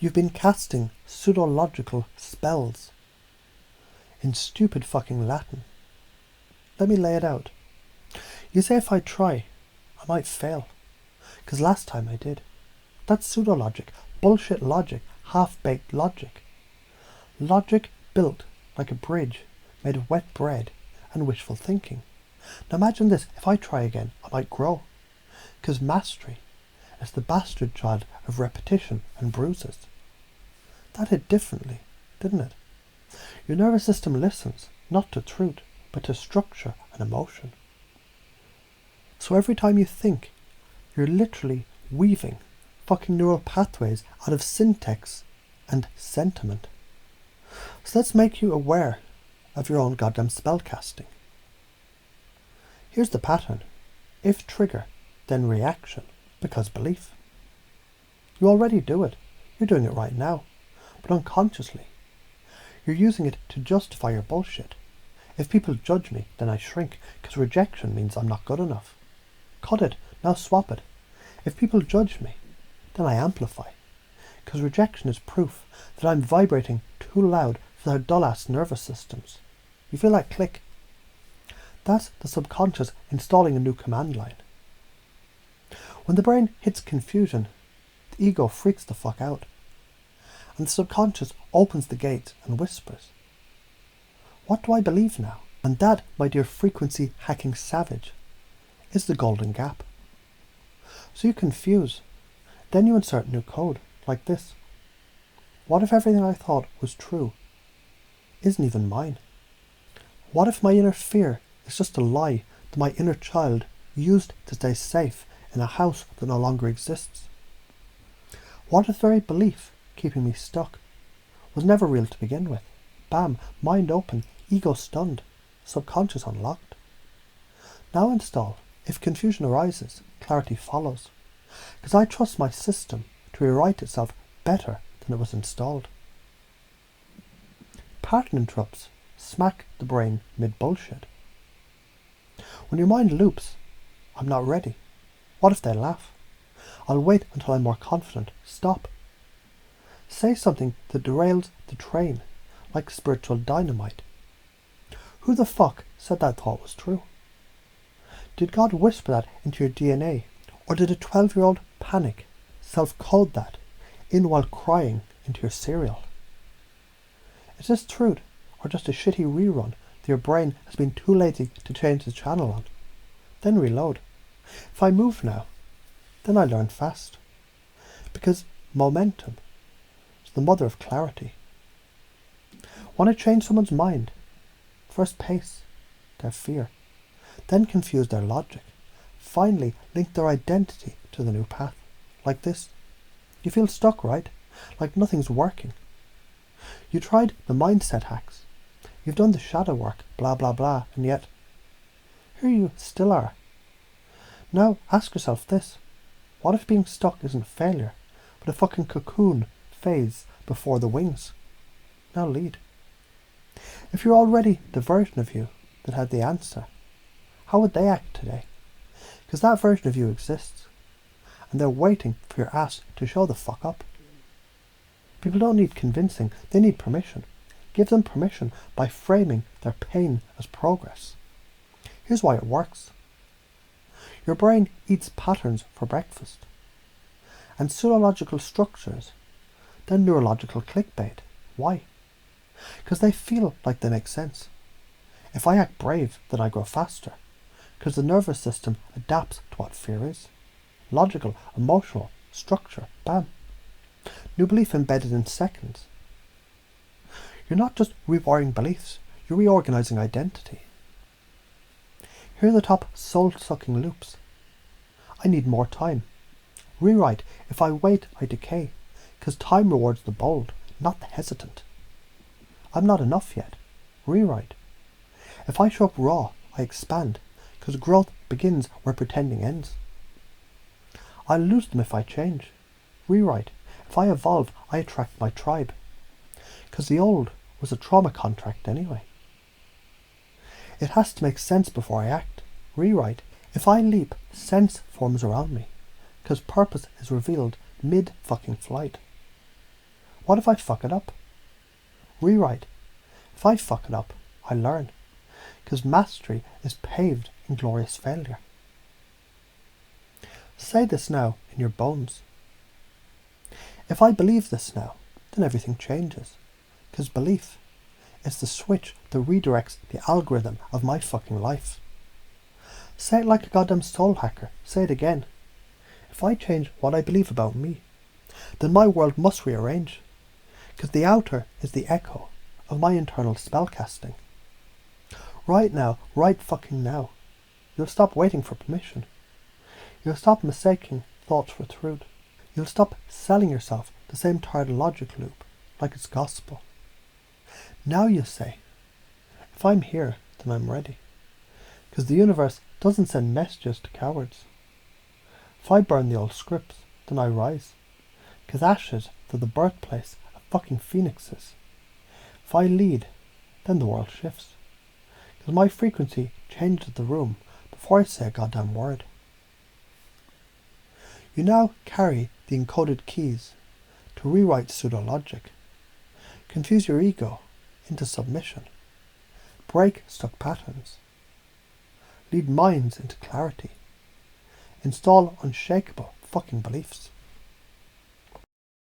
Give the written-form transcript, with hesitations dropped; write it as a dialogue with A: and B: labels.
A: You've been casting pseudo-logical spells in stupid fucking Latin. Let me lay it out. You say if I try, I might fail. 'Cause last time I did. That's pseudo-logic, bullshit logic, half-baked logic. Logic built like a bridge made of wet bread and wishful thinking. Now imagine this, if I try again, I might grow. 'Cause mastery is the bastard child of repetition and bruises. That hit differently, didn't it? Your nervous system listens, not to truth, but to structure and emotion. So every time you think, you're literally weaving fucking neural pathways out of syntax and sentiment. So let's make you aware of your own goddamn spellcasting. Here's the pattern. If trigger, then reaction, because belief. You already do it. You're doing it right now. But unconsciously. You're using it to justify your bullshit. If people judge me, then I shrink, because rejection means I'm not good enough. Cut it, now swap it. If people judge me, then I amplify, because rejection is proof that I'm vibrating too loud for their dull-ass nervous systems. You feel that click? That's the subconscious installing a new command line. When the brain hits confusion, the ego freaks the fuck out, and the subconscious opens the gates and whispers, what do I believe now? And that, my dear frequency hacking savage, is the golden gap. So you confuse, then you insert new code, like this. What if everything I thought was true isn't even mine? What if my inner fear is just a lie that my inner child used to stay safe in a house that no longer exists? What if the very belief keeping me stuck was never real to begin with? Bam, mind open, ego stunned, subconscious unlocked. Now install. If confusion arises, clarity follows, because I trust my system to rewrite itself better than it was installed. Pattern interrupts smack the brain mid-bullshit. When your mind loops, I'm not ready. What if they laugh? I'll wait until I'm more confident. Stop. Say something that derails the train, like spiritual dynamite. Who the fuck said that thought was true? Did God whisper that into your DNA? Or did a 12-year-old panic, self-code that in while crying into your cereal? Is this truth, or just a shitty rerun that your brain has been too lazy to change the channel on? Then reload. If I move now, then I learn fast. Because momentum is the mother of clarity. Want to change someone's mind? First pace their fear, then confuse their logic, finally link their identity to the new path. Like this. You feel stuck, right? Like nothing's working. You tried the mindset hacks. You've done the shadow work, blah blah blah, and yet here you still are. Now ask yourself this. What if being stuck isn't failure, but a fucking cocoon phase before the wings? Now lead. If you're already the version of you that had the answer, how would they act today? Because that version of you exists, and they're waiting for your ass to show the fuck up. People don't need convincing, they need permission. Give them permission by framing their pain as progress. Here's why it works. Your brain eats patterns for breakfast, and pseudo-logical structures, then neurological clickbait. Why? Because they feel like they make sense. If I act brave, then I grow faster, because the nervous system adapts to what fear is. Logical, emotional, structure, bam. New belief embedded in seconds. You're not just rewiring beliefs, you're reorganizing identity. Here are the top soul-sucking loops. I need more time. Rewrite. If I wait, I decay, because time rewards the bold, not the hesitant. I'm not enough yet. Rewrite. If I show up raw, I expand, because growth begins where pretending ends. I'll lose them if I change. Rewrite. If I evolve, I attract my tribe, because the old was a trauma contract anyway. It has to make sense before I act. Rewrite. If I leap, sense forms around me, because purpose is revealed mid-fucking flight. What if I fuck it up? Rewrite. If I fuck it up, I learn. Because mastery is paved in glorious failure. Say this now in your bones. If I believe this now, then everything changes. Because belief is the switch that redirects the algorithm of my fucking life. Say it like a goddamn soul hacker. Say it again. If I change what I believe about me, then my world must rearrange. Because the outer is the echo of my internal spellcasting. Right now, right fucking now, you'll stop waiting for permission. You'll stop mistaking thoughts for truth. You'll stop selling yourself the same tired logic loop like it's gospel. Now you say, if I'm here, then I'm ready. Because the universe doesn't send messages to cowards. If I burn the old scripts, then I rise. Because ashes are the birthplace of fucking phoenixes. If I lead, then the world shifts. Because my frequency changes the room before I say a goddamn word. You now carry the encoded keys to rewrite pseudo-logic. Confuse your ego into submission. Break stuck patterns. Lead minds into clarity. Install unshakable fucking beliefs.